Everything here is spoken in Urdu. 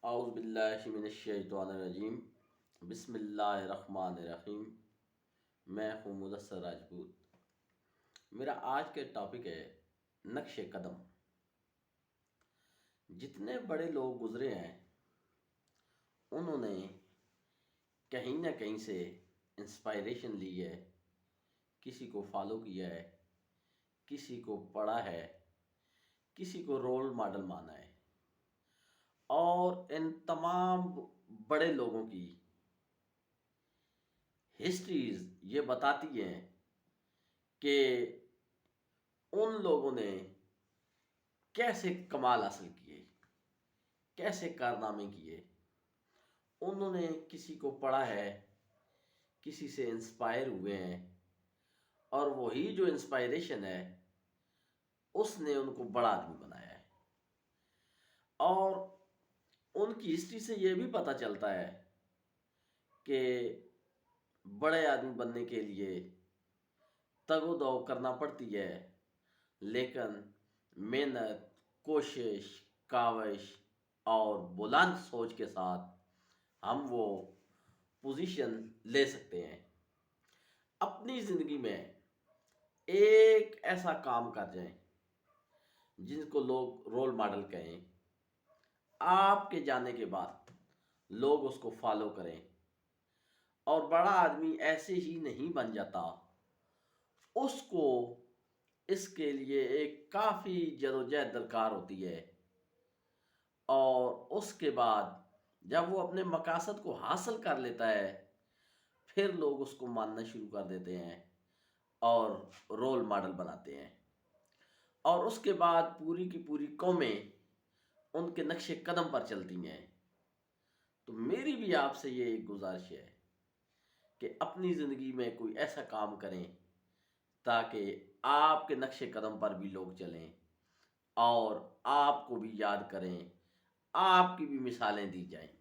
اعوذ باللہ من الشیطان الرجیم، بسم اللہ الرحمن الرحیم۔ میں ہوں مدثر راجپوت۔ میرا آج کا ٹاپک ہے نقش قدم۔ جتنے بڑے لوگ گزرے ہیں انہوں نے کہیں نہ کہیں سے انسپائریشن لی ہے، کسی کو فالو کیا ہے، کسی کو پڑھا ہے، کسی کو رول ماڈل مانا ہے، اور ان تمام بڑے لوگوں کی ہسٹریز یہ بتاتی ہیں کہ ان لوگوں نے کیسے کمال حاصل کیے، کیسے کارنامے کیے۔ انہوں نے کسی کو پڑھا ہے، کسی سے انسپائر ہوئے ہیں، اور وہی جو انسپائریشن ہے اس نے ان کو بڑا آدمی بنایا ہے۔ اور ان کی ہسٹری سے یہ بھی پتہ چلتا ہے کہ بڑے آدمی بننے کے لیے تگ و دو کرنا پڑتی ہے، لیکن محنت، کوشش، کاوش اور بلند سوچ کے ساتھ ہم وہ پوزیشن لے سکتے ہیں۔ اپنی زندگی میں ایک ایسا کام کر جائیں جن کو لوگ رول ماڈل کہیں، آپ کے جانے کے بعد لوگ اس کو فالو کریں، اور بڑا آدمی ایسے ہی نہیں بن جاتا، اس کو اس کے لیے ایک کافی جدوجہد درکار ہوتی ہے، اور اس کے بعد جب وہ اپنے مقاصد کو حاصل کر لیتا ہے پھر لوگ اس کو ماننا شروع کر دیتے ہیں اور رول ماڈل بناتے ہیں، اور اس کے بعد پوری کی پوری قومیں ان کے نقش قدم پر چلتی ہیں۔ تو میری بھی آپ سے یہ ایک گزارش ہے کہ اپنی زندگی میں کوئی ایسا کام کریں تاکہ آپ کے نقش قدم پر بھی لوگ چلیں اور آپ کو بھی یاد کریں، آپ کی بھی مثالیں دی جائیں۔